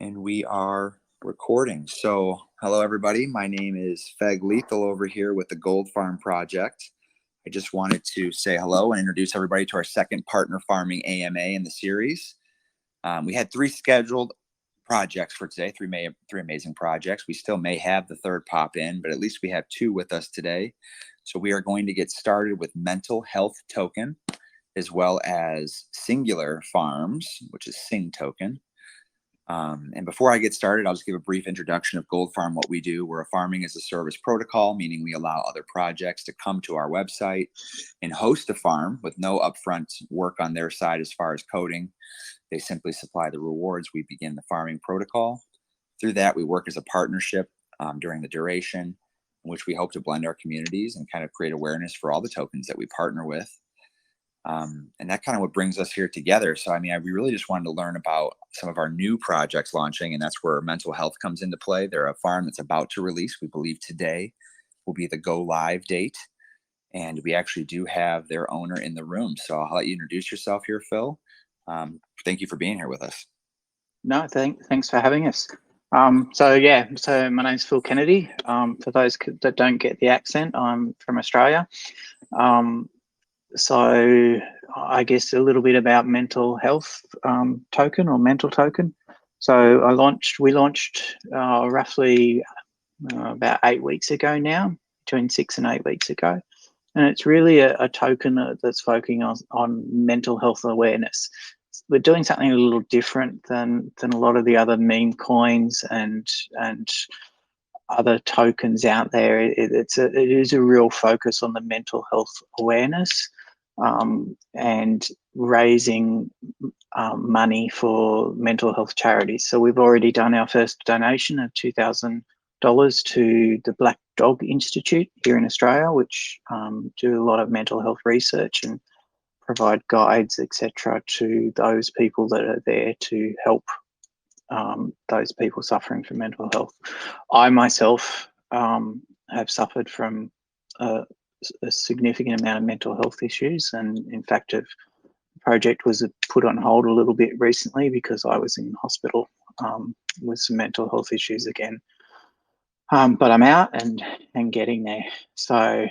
And we are recording. So, hello everybody. My name is Feg Lethal over here with the Gold Farm Project. I just wanted to say hello and introduce everybody to our second partner farming AMA in the series. We had 3 scheduled projects for today, three amazing projects. We still may have the third pop in, but at least we have 2 with us today. So we are going to get started with Mental Health Token, as well as Singular Farms, which is Sing Token. And before I get started, I'll just give a brief introduction of Gold Farm, what we do. We're a farming as a service protocol, meaning we allow other projects to come to our website and host a farm with no upfront work on their side as far as coding. They simply supply the rewards. We begin the farming protocol. Through that, we work as a partnership during the duration, in which we hope to blend our communities and kind of create awareness for all the tokens that we partner with. And that kind of what brings us here together. So, we really just wanted to learn about some of our new projects launching, and that's where mental health comes into play. They're a farm that's about to release. We believe today will be the go live date. And we actually do have their owner in the room. So I'll let you introduce yourself here, Phil. Thank you for being here with us. No, thanks for having us. So my name's Phil Kennedy. For those that don't get the accent, I'm from Australia. So I guess a little bit about mental health token or mental token. So we launched roughly about 8 weeks ago now, between 6 and 8 weeks ago. And it's really a token that's focusing on mental health awareness. We're doing something a little different than a lot of the other meme coins and other tokens out there. It is a real focus on the mental health awareness and raising money for mental health charities. So we've already done our first donation of $2,000 to the Black Dog Institute here in Australia, which do a lot of mental health research and provide guides, etc., to those people that are there to help those people suffering from mental health. I myself have suffered from a significant amount of mental health issues, and in fact, the project was put on hold a little bit recently because I was in hospital with some mental health issues again. But I'm out and getting there. So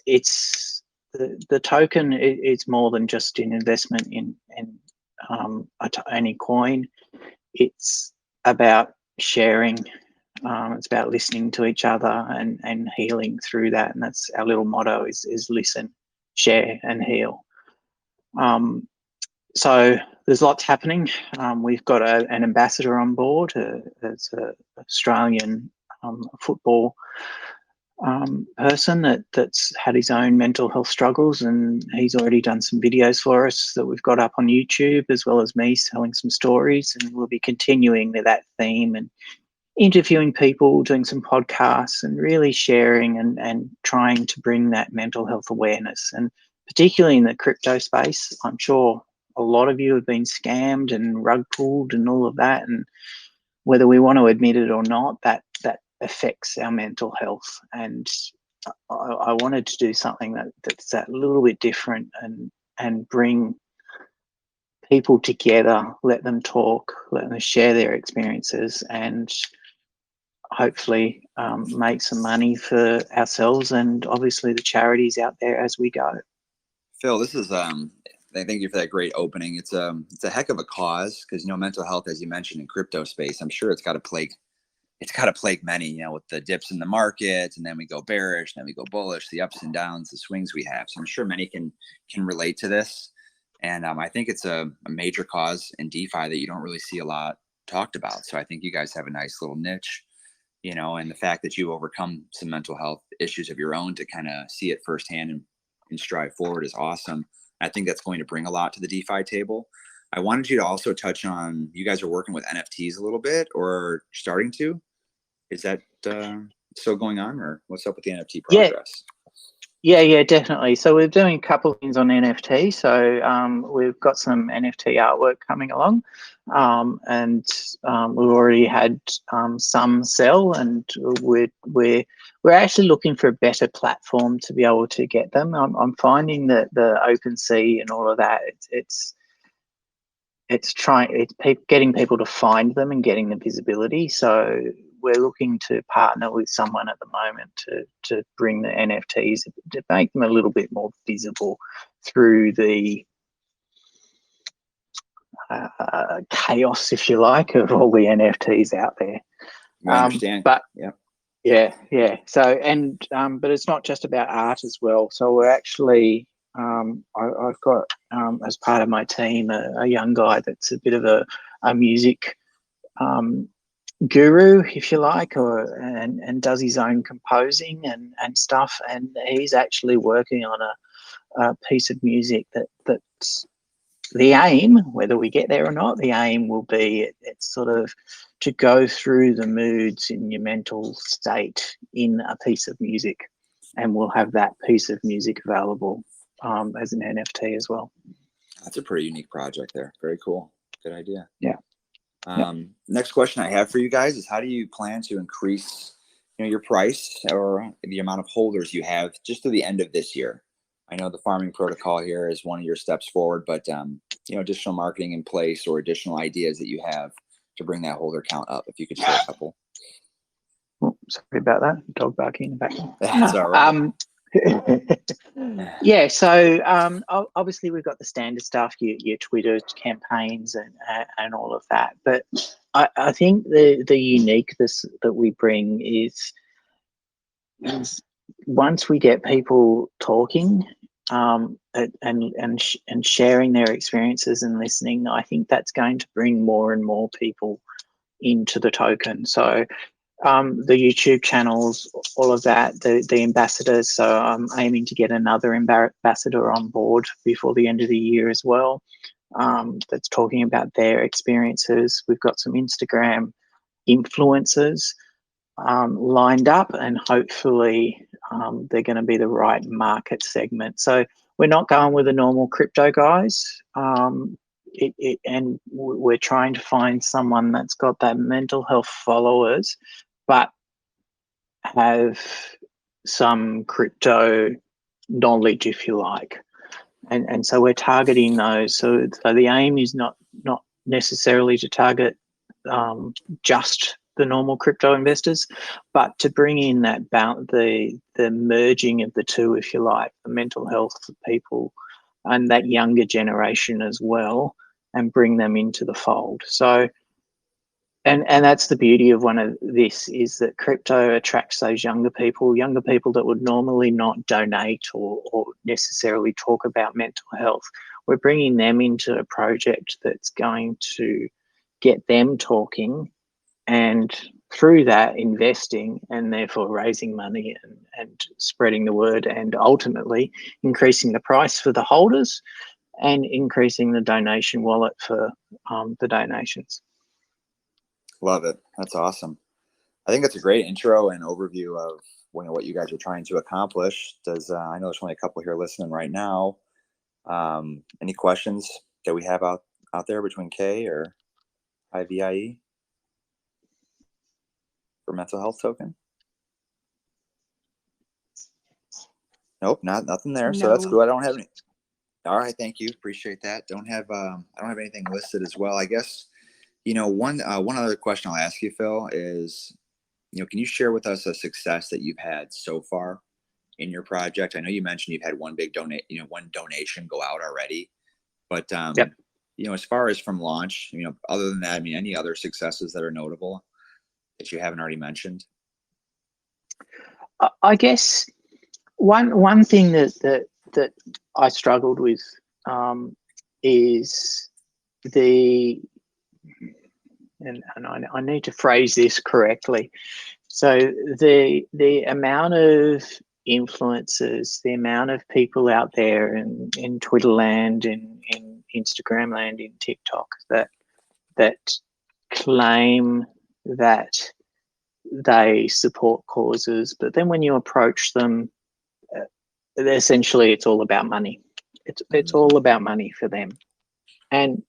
it's the token. It's more than just an investment in any coin. It's about sharing. It's about listening to each other and healing through that. And that's our little motto is listen, share, and heal. So there's lots happening. We've got an ambassador on board. It's an Australian football person that's had his own mental health struggles, and he's already done some videos for us that we've got up on YouTube, as well as me telling some stories, and we'll be continuing with that theme and interviewing people, doing some podcasts, and really sharing and trying to bring that mental health awareness. And particularly in the crypto space, I'm sure a lot of you have been scammed and rug pulled and all of that, and whether we want to admit it or not, that affects our mental health. And I wanted to do something that's that little bit different and bring people together, let them talk, let them share their experiences, and hopefully make some money for ourselves and obviously the charities out there as we go. Phil, this is thank you for that great opening. It's a heck of a cause, because mental health, as you mentioned, in crypto space, I'm sure it's got to plague many, with the dips in the market, and then we go bearish, and then we go bullish, the ups and downs, the swings we have. So I'm sure many can relate to this. And I think it's a major cause in DeFi that you don't really see a lot talked about. So I think you guys have a nice little niche, and the fact that you've overcome some mental health issues of your own to kind of see it firsthand and strive forward is awesome. I think that's going to bring a lot to the DeFi table. I wanted you to also touch on, you guys are working with NFTs a little bit, or starting to. Is that still going on, or what's up with the NFT progress? Yeah, definitely. So we're doing a couple of things on NFT. So we've got some NFT artwork coming along, and we've already had some sell, and we're actually looking for a better platform to be able to get them. I'm finding that the OpenSea and all of that, getting people to find them and getting the visibility. So we're looking to partner with someone at the moment to bring the NFTs, to make them a little bit more visible through the chaos, if you like, of all the NFTs out there. I understand. But yeah. So, but it's not just about art as well. So we're actually, I've got as part of my team a young guy that's a bit of a music guru, if you like, and does his own composing and stuff. And he's actually working on a piece of music that's the aim, whether we get there or not, the aim will be it's sort of to go through the moods in your mental state in a piece of music, and we'll have that piece of music available as an NFT as well. That's a pretty unique project there. Very cool. Good idea. Yeah. Next question I have for you guys is, how do you plan to increase, your price or the amount of holders you have just to the end of this year? I know the farming protocol here is one of your steps forward, but additional marketing in place or additional ideas that you have to bring that holder count up, if you could share a couple. Oh, sorry about that. Dog barking in the background. That's all right. Yeah, so obviously we've got the standard stuff, your Twitter campaigns and all of that. But I think the uniqueness that we bring is once we get people talking and sharing their experiences and listening, I think that's going to bring more and more people into the token. So the YouTube channels, all of that, the ambassadors. So I'm aiming to get another ambassador on board before the end of the year as well, that's talking about their experiences. We've got some Instagram influencers lined up, and hopefully they're going to be the right market segment. So we're not going with the normal crypto guys, and we're trying to find someone that's got that mental health followers, but have some crypto knowledge, if you like. And so we're targeting those. So the aim is not necessarily to target just the normal crypto investors, but to bring in that the merging of the two, if you like, the mental health of people and that younger generation as well, and bring them into the fold. So, and that's the beauty of one of this, is that crypto attracts those younger people that would normally not donate or necessarily talk about mental health. We're bringing them into a project that's going to get them talking, and through that investing, and therefore raising money and spreading the word, and ultimately increasing the price for the holders and increasing the donation wallet for the donations. Love it. That's awesome. I think that's a great intro and overview of what you guys are trying to accomplish. I know there's only a couple here listening right now. Any questions that we have out there between K or IVIE for mental health token? Nope, nothing there. No. So that's cool. I don't have any. All right, thank you. Appreciate that. I don't have anything listed as well. I guess one other question I'll ask you, Phil, is can you share with us a success that you've had so far in your project? I know you mentioned you've had one big one donation go out already, but yep. As far as from launch, other than that, any other successes that are notable that you haven't already mentioned? I guess one thing that I struggled with is and I need to phrase this correctly. So the amount of influencers, the amount of people out there in Twitter land, in Instagram land, in TikTok that claim that they support causes, but then when you approach them, essentially it's all about money. It's all about money for them. And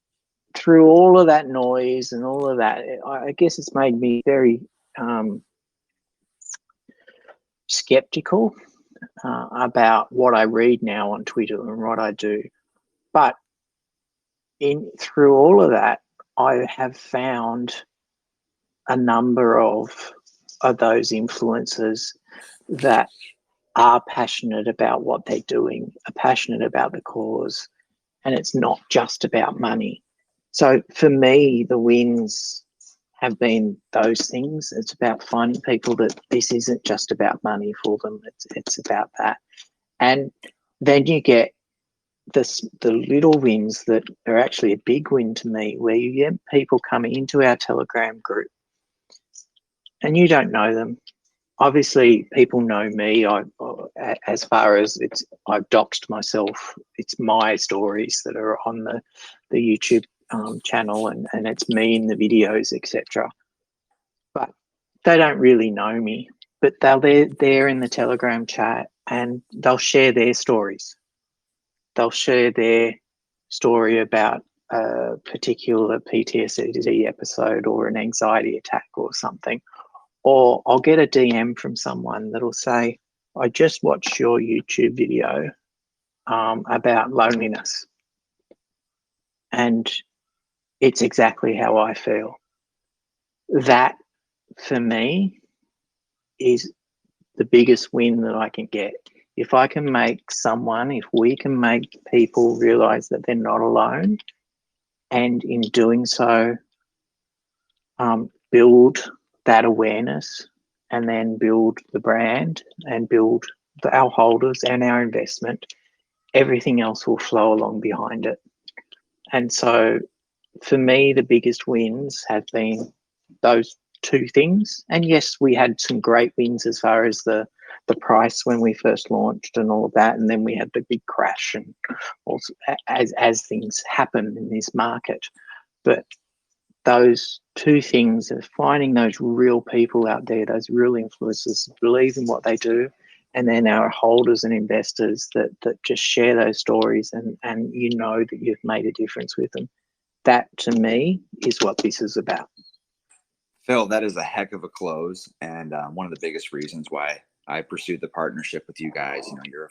through all of that noise and all of that, I guess it's made me very skeptical about what I read now on Twitter and what I do. But through all of that, I have found a number of those influencers that are passionate about what they're doing, are passionate about the cause, and it's not just about money. So for me, the wins have been those things. It's about finding people that this isn't just about money for them. It's about that. And then you get the little wins that are actually a big win to me, where you get people coming into our Telegram group and you don't know them. Obviously, people know me. As far as I've doxed myself. It's my stories that are on the YouTube channel, and it's me in the videos, etc. But they don't really know me. But they're there in the Telegram chat, and they'll share their stories. They'll share their story about a particular PTSD episode or an anxiety attack or something. Or I'll get a DM from someone that'll say, I just watched your YouTube video about loneliness. And it's exactly how I feel. That, for me, is the biggest win that I can get. If we can make people realize that they're not alone, and in doing so, build that awareness, and then build the brand and build our holders and our investment, everything else will flow along behind it. And so for me, the biggest wins have been those two things. And yes, we had some great wins as far as the price when we first launched and all of that. And then we had the big crash, and also as things happen in this market. But those two things of finding those real people out there, those real influencers, believe in what they do, and then our holders and investors that just share those stories, and you know that you've made a difference with them. That, to me, is what this is about. Phil, that is a heck of a close, and one of the biggest reasons why I pursued the partnership with you guys. You know, you're a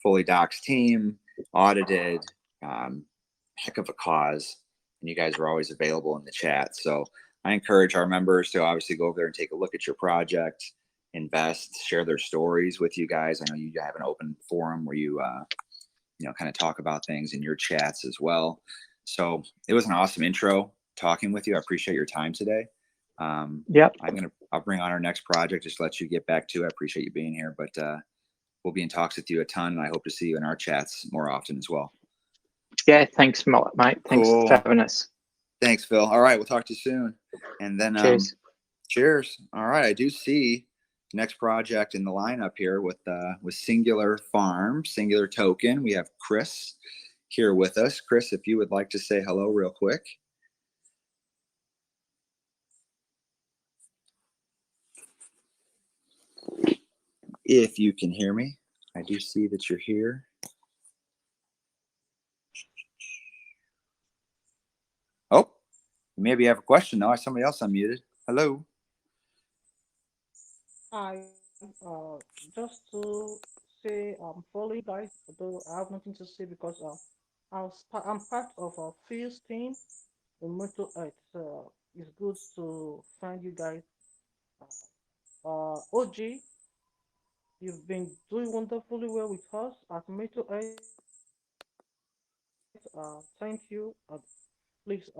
fully doxed team, audited, heck of a cause, and you guys are always available in the chat. So I encourage our members to obviously go over there and take a look at your project, invest, share their stories with you guys. I know you have an open forum where you kind of talk about things in your chats as well. So it was an awesome intro talking with you. I appreciate your time today. Yep. I'll bring on our next project, just let you get back to it. I appreciate you being here, but we'll be in talks with you a ton, and I hope to see you in our chats more often as well. Yeah, thanks, mate. Thanks for having us. Thanks, Phil. All right, we'll talk to you soon. And then cheers. All right, I do see next project in the lineup here with Singular Farm, Singular Token. We have Chris here with us. Chris, if you would like to say hello real quick. If you can hear me, I do see that you're here. Oh, maybe you have a question though. Somebody else unmuted. Hello. Hi, just to say following guys, although I have nothing to say because I'm part of a Phil's team in mental health. It's good to find you guys. OG, you've been doing wonderfully well with us at mental health. Thank you. Please,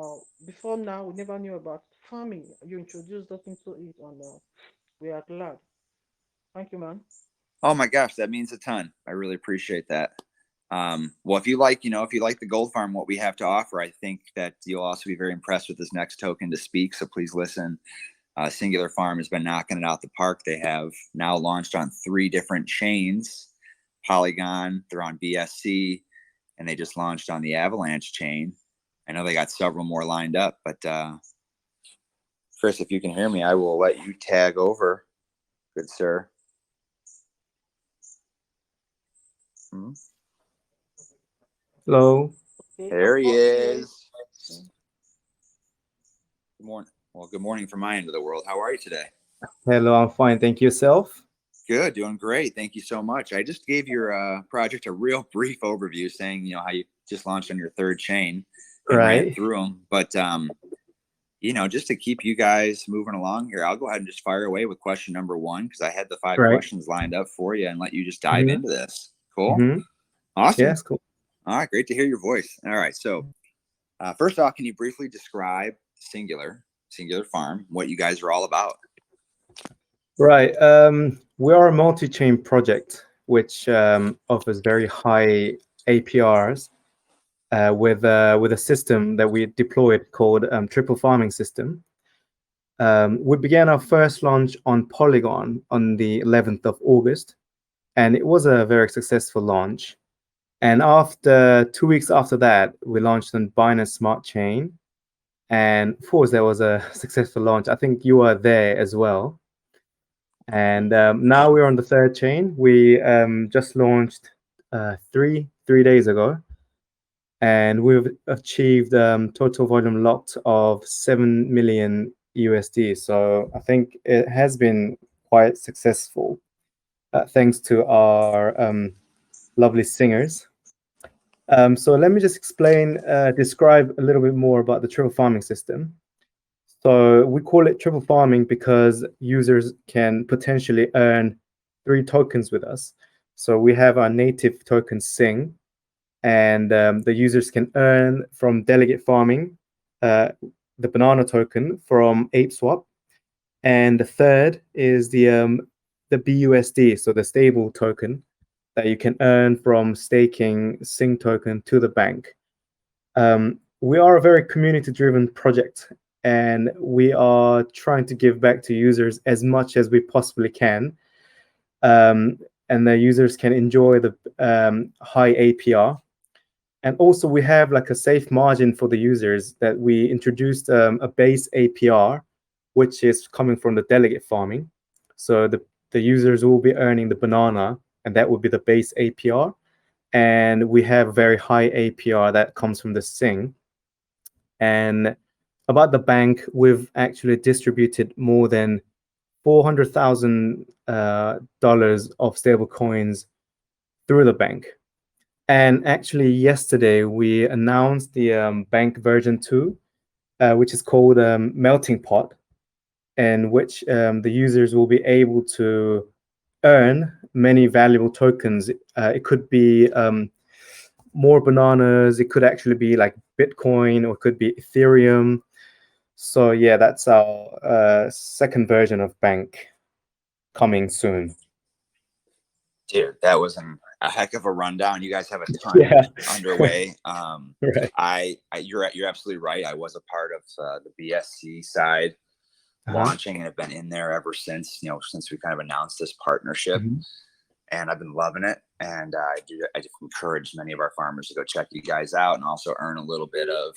before now, we never knew about farming. You introduced us into it, and we are glad. Thank you, man. Oh my gosh, that means a ton. I really appreciate that. Well, if you like the Gold Farm, what we have to offer, I think that you'll also be very impressed with this next token to speak. So please listen. Singular Farm has been knocking it out the park. They have now launched on 3 different chains. Polygon, they're on BSC, and they just launched on the Avalanche chain. I know they got several more lined up, but Chris, if you can hear me, I will let you tag over. Good sir. Hello. There he is. Good morning. Well, good morning from my end of the world. How are you today? Hello, I'm fine. Thank you, yourself. Good, doing great. Thank you so much. I just gave your project a real brief overview, saying how you just launched on your 3rd chain, and ran Right. through them. But just to keep you guys moving along here, I'll go ahead and just fire away with question number one, because I had the 5 Right. questions lined up for you and let you just dive into this. Cool. Mm-hmm. Awesome. Yes, cool. All right, great to hear your voice. All right, so first off, can you briefly describe Singular Farm, what you guys are all about? Right. We are a multi-chain project which offers very high APRs with a system that we deployed called triple farming system. We began our first launch on Polygon on the 11th of August, and it was a very successful launch. And after 2 weeks after that, we launched on Binance Smart Chain. And of course, there was a successful launch. I think you were there as well. And now we're on the third chain. We just launched three days ago, and we've achieved total volume locked of 7 million USD. So I think it has been quite successful, thanks to our lovely singers. So let me just describe a little bit more about the triple farming system. So we call it triple farming because users can potentially earn 3 tokens with us. So we have our native token Sing, and the users can earn from delegate farming, the banana token from ApeSwap, and the third is the BUSD, so the stable token that you can earn from staking Sing token to the bank. We are a very community-driven project, and we are trying to give back to users as much as we possibly can. And the users can enjoy the high APR. And also we have like a safe margin for the users that we introduced a base APR, which is coming from the delegate farming. So the users will be earning the banana, and that would be the base APR. And we have a very high APR that comes from the Sing. And about the bank, we've actually distributed more than $400,000 of stable coins through the bank. And actually, yesterday we announced the bank version 2, which is called Melting Pot, in which the users will be able to earn many valuable tokens. It could be more bananas. It could actually be like Bitcoin, or it could be Ethereum. So yeah, that's our second version of bank coming soon. Dude, that was a heck of a rundown. You guys have a ton underway. Right. You're absolutely right. I was a part of the BSC side launching, and have been in there ever since. Since we kind of announced this partnership, and I've been loving it. And I just encourage many of our farmers to go check you guys out, and also earn a little bit of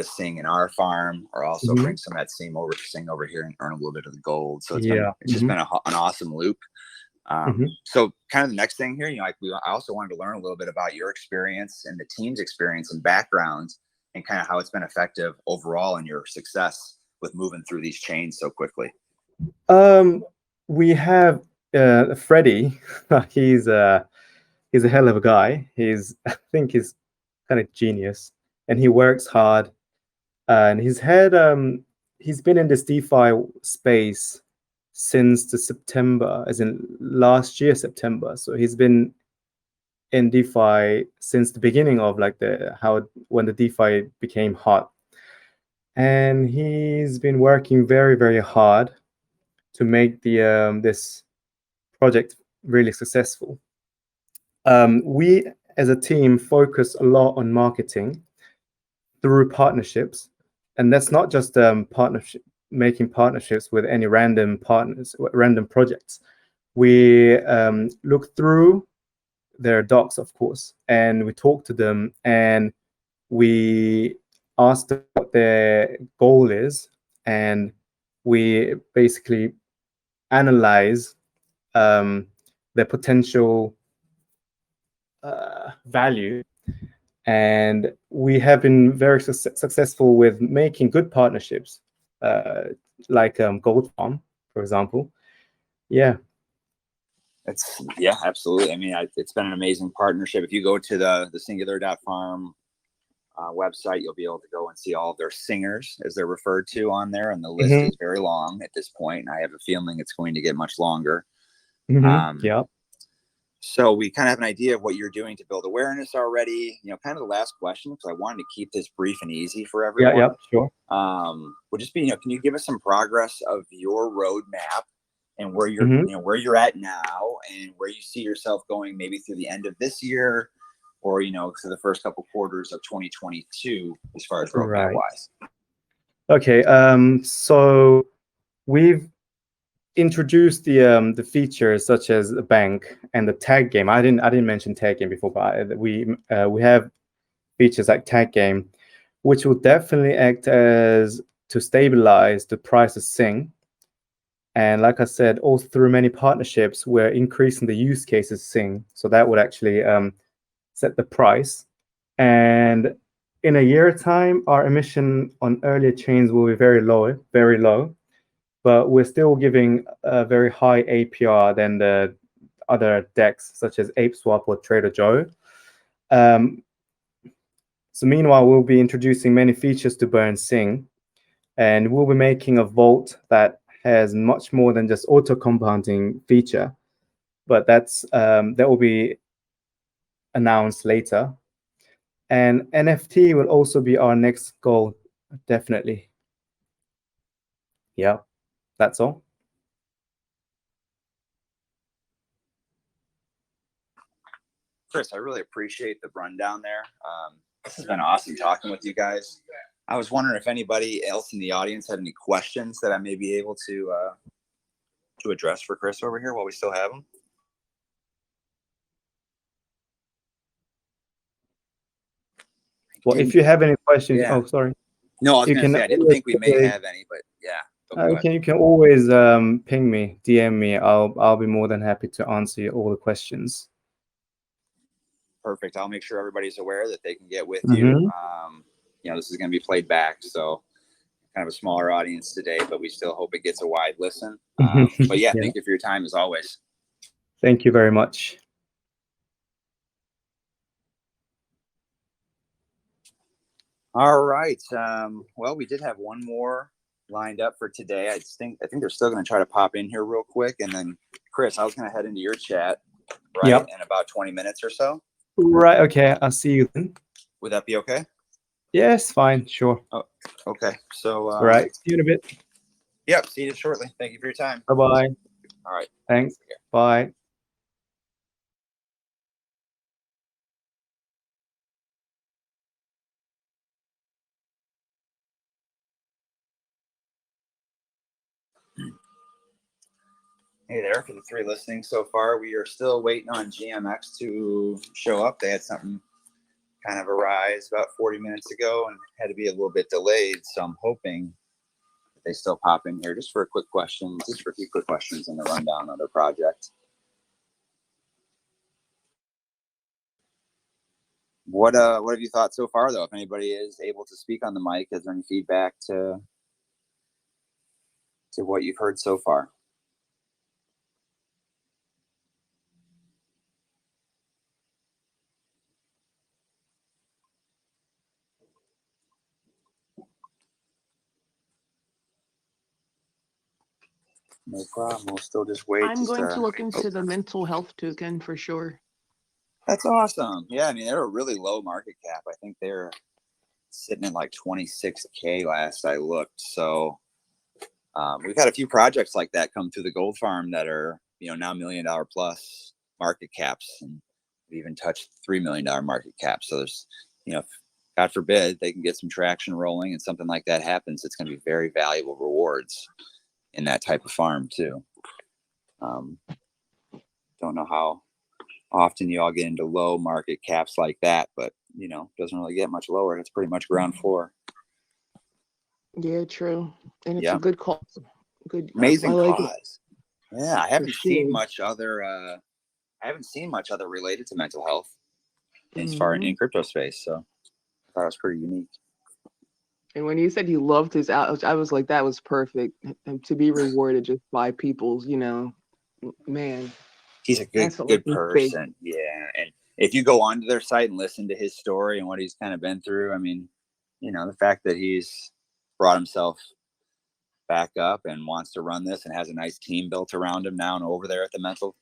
Sing in our farm, or also bring some of that Sing over here and earn a little bit of the gold. So it's just been an awesome loop. So kind of the next thing here, I also wanted to learn a little bit about your experience and the team's experience and background, and kind of how it's been effective overall in your success with moving through these chains so quickly. We have Freddie. He's a hell of a guy. I think he's kind of genius, and he works hard. And he's been in this DeFi space since the September, as in last year September. So he's been in DeFi since the beginning of when the DeFi became hot, and he's been working very, very hard to make this project really successful. We as a team focus a lot on marketing through partnerships, and that's not just making partnerships with any random projects. We look through their docs, of course, and we talk to them, and we ask them what their goal is, and we basically analyze their potential value. And we have been very successful with making good partnerships, like Gold Farm, for example. Yeah, absolutely. I mean, it's been an amazing partnership. If you go to the singular.farm website, you'll be able to go and see all of their singers, as they're referred to, on there. And the list is very long at this point, and I have a feeling it's going to get much longer. Yeah. So we kind of have an idea of what you're doing to build awareness already. Kind of the last question, because I wanted to keep this brief and easy for everyone. Yeah, sure. Would just be, can you give us some progress of your roadmap and where you're, where you're at now, and where you see yourself going, maybe through the end of this year, or through the first couple quarters of 2022, as far as roadmap wise. Okay. So we've introduced the features such as the bank and the tag game. I didn't mention tag game before, but we have features like tag game, which will definitely act as to stabilize the price of Sing. And like I said, also through many partnerships, we're increasing the use cases Sing, so that would actually set the price. And in a year time, our emission on earlier chains will be very low. But we're still giving a very high APR than the other DEX, such as ApeSwap or Trader Joe. So meanwhile, we'll be introducing many features to burn Sing, and we'll be making a vault that has much more than just auto compounding feature. But that will be announced later. And NFT will also be our next goal, definitely. Yeah. That's all. Chris, I really appreciate the rundown there. This has been awesome talking with you guys. I was wondering if anybody else in the audience had any questions that I may be able to address for Chris over here while we still have him. Well, if you have any questions, yeah. Sorry. No, I was going to say I didn't think we may have any, but yeah. You can always ping me, DM me. I'll be more than happy to answer all the questions. Perfect. I'll make sure everybody's aware that they can get with you. This is going to be played back, so kind of a smaller audience today, but we still hope it gets a wide listen. But yeah, thank you for your time as always. Thank you very much. All right. Well, we did have one more lined up for today. I think they're still going to try to pop in here real quick, and then Chris, I was going to head into your chat in about 20 minutes or so. Right. Okay. I'll see you then. Would that be okay? Yes. Fine. Sure. Oh, okay. So. All right. See you in a bit. Yep. See you shortly. Thank you for your time. Bye-bye. All right. Thanks. Bye. Hey there, for the 3 listening so far. We are still waiting on GMX to show up. They had something kind of arise about 40 minutes ago and had to be a little bit delayed. So I'm hoping they still pop in here just for a few quick questions in the rundown of their project. What have you thought so far, though? If anybody is able to speak on the mic, is there any feedback to what you've heard so far? No problem. We'll still just wait. I'm going to look into the mental health token for sure. That's awesome. Yeah, I mean, they're a really low market cap. I think they're sitting at like 26K last I looked. So we've had a few projects like that come through the Gold Farm that are, now $1 million plus market caps, and we even touched $3 million market caps. So there's, God forbid they can get some traction rolling and something like that happens, it's going to be very valuable rewards in that type of farm too. Don't know how often you all get into low market caps like that, but doesn't really get much lower. It's pretty much ground floor. Yeah, true. And it's a good cause. Good, amazing like cause. Yeah, I haven't seen much other related to mental health as far in crypto space. So I thought it was pretty unique. And when you said you loved his out, I was like, that was perfect. And to be rewarded just by people's, man. He's a good person. Yeah. And if you go onto their site and listen to his story and what he's kind of been through, I mean, you know, the fact that he's brought himself back up and wants to run this and has a nice team built around him now and over there at the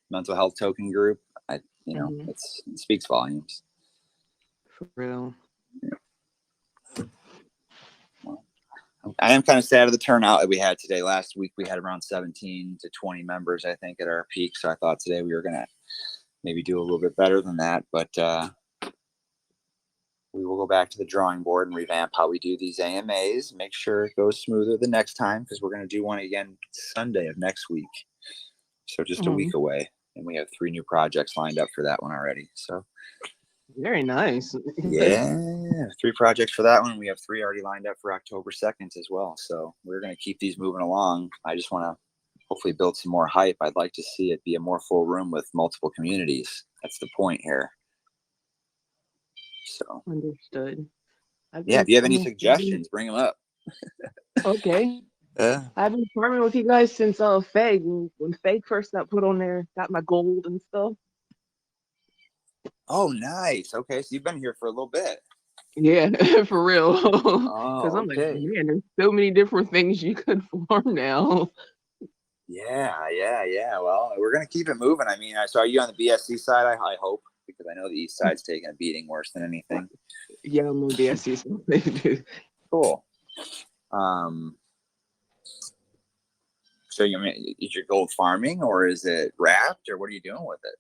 mental health token group, it speaks volumes. For real. I am kind of sad of the turnout that we had today. Last week we had around 17 to 20 members, I think, at our peak. So I thought today we were going to maybe do a little bit better than that. But we will go back to the drawing board and revamp how we do these AMAs. Make sure it goes smoother the next time, because we're going to do one again Sunday of next week. So just a week away. And we have 3 new projects lined up for that one already. So very nice. yeah, 3 projects for that one. We have 3 already lined up for October 2nd as well. So we're going to keep these moving along. I just want to hopefully build some more hype. I'd like to see it be a more full room with multiple communities. That's the point here. So understood. Yeah, if you have any suggestions, bring them up. Okay. Yeah. I've been farming with you guys since Feg, when Feg first got put on there, got my gold and stuff. Oh, nice. Okay, so you've been here for a little bit. Yeah, for real. Oh, Because I'm like, okay. man, there's so many different things you could farm now. Yeah. Well, we're gonna keep it moving. I mean, so are you on the BSC side? I hope, because I know the East Side's taking a beating worse than anything. Yeah, I'm on BSC. So Cool. So you mean, is your gold farming, or is it wrapped, or what are you doing with it?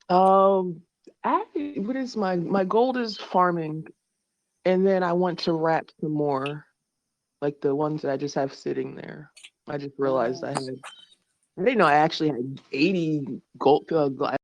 what is my gold is farming, and then I want to wrap some more, like the ones that I just have sitting there. I just realized I didn't know I actually had 80 gold. I